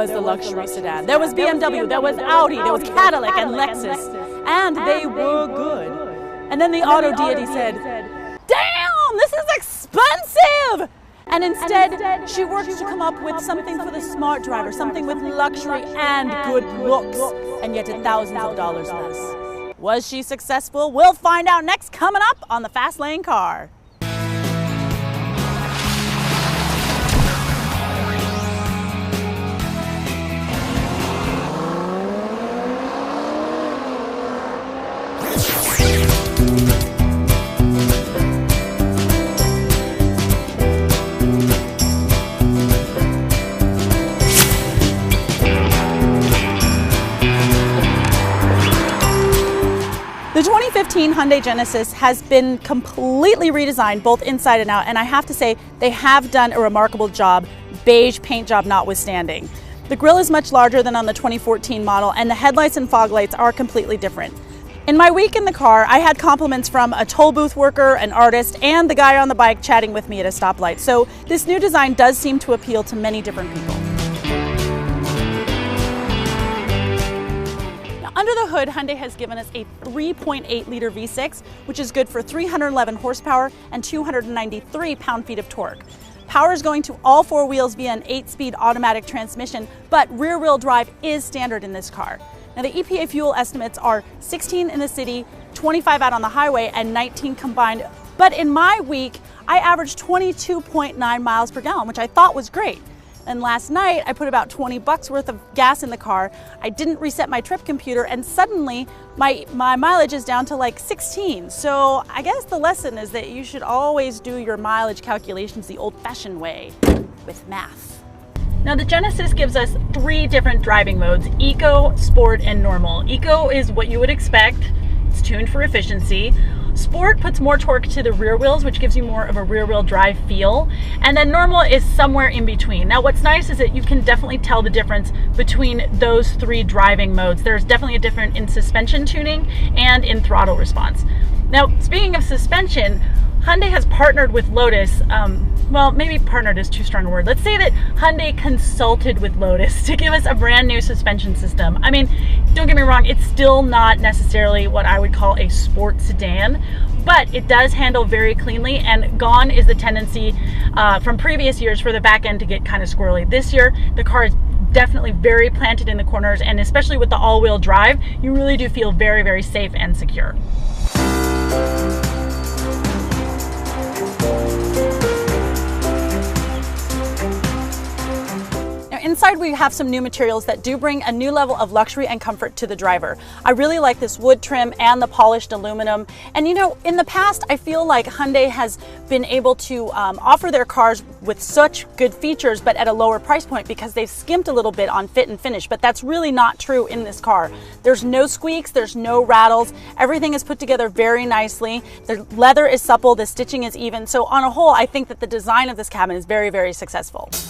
was the luxury sedan. There was BMW, there was Audi, there was Cadillac and Lexus, and they were good. And then the auto deity said, damn, this is expensive! And instead, she worked to come up with something for the smart driver, something with luxury and good looks, and yet at thousands of dollars less. Was she successful? We'll find out next, coming up on the Fast Lane Car. The 2015 Hyundai Genesis has been completely redesigned both inside and out, and I have to say they have done a remarkable job, beige paint job notwithstanding. The grille is much larger than on the 2014 model, and the headlights and fog lights are completely different. In my week in the car, I had compliments from a toll booth worker, an artist, and the guy on the bike chatting with me at a stoplight. So this new design does seem to appeal to many different people. Under the hood, Hyundai has given us a 3.8-liter V6, which is good for 311 horsepower and 293 pound-feet of torque. Power is going to all four wheels via an 8-speed automatic transmission, but rear-wheel drive is standard in this car. Now, the EPA fuel estimates are 16 in the city, 25 out on the highway, and 19 combined. But in my week, I averaged 22.9 miles per gallon, which I thought was great. And last night, I put about 20 bucks worth of gas in the car. I didn't reset my trip computer, and suddenly my mileage is down to like 16. So I guess the lesson is that you should always do your mileage calculations the old-fashioned way, with math. Now, the Genesis gives us 3 different driving modes: Eco, Sport, and Normal. Eco is what you would expect. It's tuned for efficiency. Sport puts more torque to the rear wheels, which gives you more of a rear-wheel drive feel. And then Normal is somewhere in between. Now, what's nice is that you can definitely tell the difference between those 3 driving modes. There's definitely a difference in suspension tuning and in throttle response. Now, speaking of suspension, Hyundai has partnered with Lotus. Well, maybe partnered is too strong a word. Let's say that Hyundai consulted with Lotus to give us a brand new suspension system. I mean, don't get me wrong, it's still not necessarily what I would call a sport sedan, but it does handle very cleanly, and gone is the tendency from previous years for the back end to get kind of squirrely. This year, the car is definitely very planted in the corners, and especially with the all-wheel drive, you really do feel very, very safe and secure. Inside, we have some new materials that do bring a new level of luxury and comfort to the driver. I really like this wood trim and the polished aluminum. And you know, in the past, I feel like Hyundai has been able to offer their cars with such good features, but at a lower price point, because they've skimped a little bit on fit and finish. But that's really not true in this car. There's no squeaks, there's no rattles. Everything is put together very nicely. The leather is supple, the stitching is even. So on a whole, I think that the design of this cabin is very, very successful. So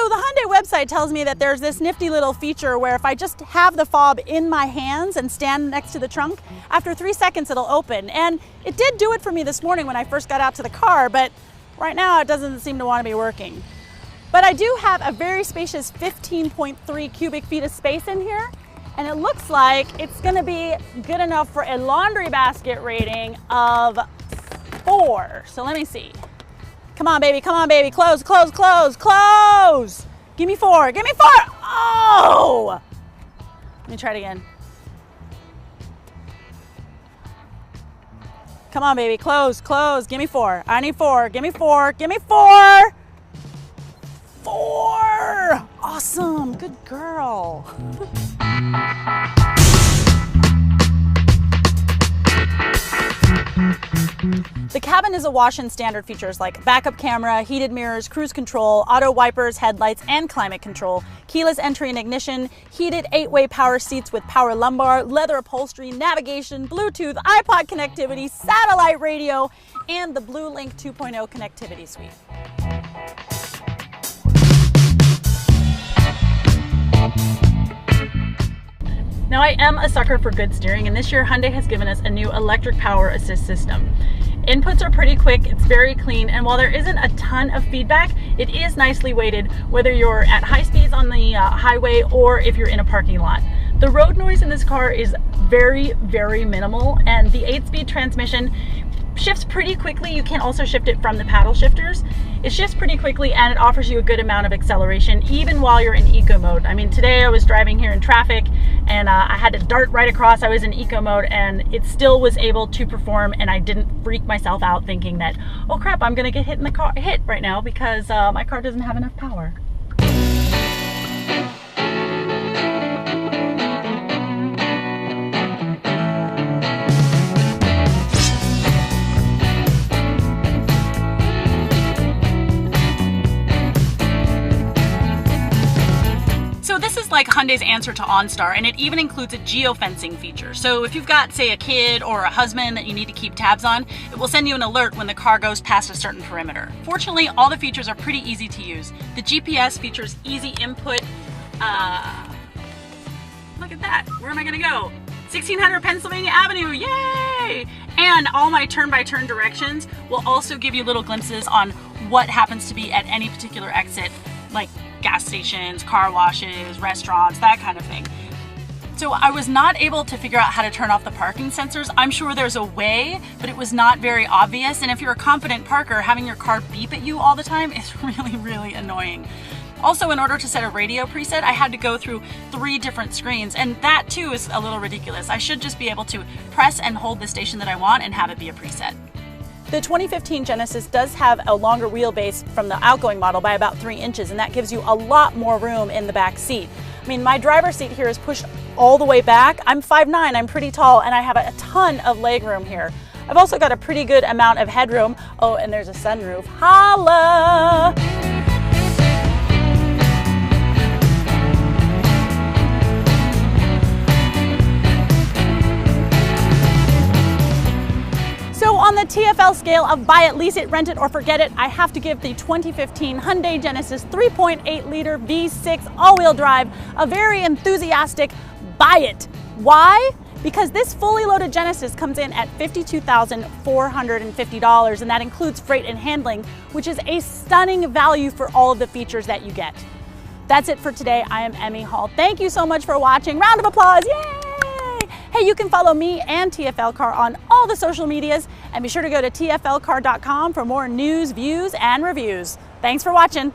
the Hyundai website tells me that there's this nifty little feature where if I just have the fob in my hands and stand next to the trunk, after 3 seconds it'll open. And it did do it for me this morning when I first got out to the car, but right now it doesn't seem to want to be working. But I do have a very spacious 15.3 cubic feet of space in here, and it looks like it's going to be good enough for a laundry basket rating of 4. So let me see. Come on, baby, close, close, close, close! Give me 4, give me 4! Oh! Let me try it again. Come on, baby, close, close, give me 4. I need 4, give me 4, give me 4! 4! Awesome, good girl. The cabin is awash in standard features like backup camera, heated mirrors, cruise control, auto wipers, headlights, and climate control, keyless entry and ignition, heated 8-way power seats with power lumbar, leather upholstery, navigation, Bluetooth, iPod connectivity, satellite radio, and the BlueLink 2.0 connectivity suite. I am a sucker for good steering, and this year Hyundai has given us a new electric power assist system. Inputs are pretty quick, it's very clean, and while there isn't a ton of feedback, it is nicely weighted whether you're at high speeds on the highway or if you're in a parking lot. The road noise in this car is very, very minimal, and the 8-speed transmission shifts pretty quickly. You can also shift it from the paddle shifters. It shifts pretty quickly and it offers you a good amount of acceleration even while you're in eco mode. I mean, today I was driving here in traffic and I had to dart right across. I was in eco mode and it still was able to perform, and I didn't freak myself out thinking that, oh crap, I'm gonna get hit right now because my car doesn't have enough power. So this is like Hyundai's answer to OnStar, and it even includes a geofencing feature. So if you've got, say, a kid or a husband that you need to keep tabs on, it will send you an alert when the car goes past a certain perimeter. Fortunately, all the features are pretty easy to use. The GPS features easy input. Look at that. Where am I gonna go? 1600 Pennsylvania Avenue, yay! And all my turn-by-turn directions will also give you little glimpses on what happens to be at any particular exit, like gas stations, car washes, restaurants, that kind of thing. So I was not able to figure out how to turn off the parking sensors. I'm sure there's a way, but it was not very obvious. And if you're a confident parker, having your car beep at you all the time is really, really annoying. Also, in order to set a radio preset, I had to go through 3 different screens, and that too is a little ridiculous. I should just be able to press and hold the station that I want and have it be a preset. The 2015 Genesis does have a longer wheelbase from the outgoing model by about 3 inches, and that gives you a lot more room in the back seat. I mean, my driver's seat here is pushed all the way back. I'm 5'9", I'm pretty tall, and I have a ton of leg room here. I've also got a pretty good amount of headroom. Oh, and there's a sunroof. Holla! So on the TFL scale of buy it, lease it, rent it, or forget it, I have to give the 2015 Hyundai Genesis 3.8-liter V6 all-wheel drive a very enthusiastic buy it. Why? Because this fully loaded Genesis comes in at $52,450, and that includes freight and handling, which is a stunning value for all of the features that you get. That's it for today. I am Emmy Hall. Thank you so much for watching. Round of applause, yay! Hey, you can follow me and TFL Car on all the social medias, and be sure to go to tflcar.com for more news, views, and reviews. Thanks for watching.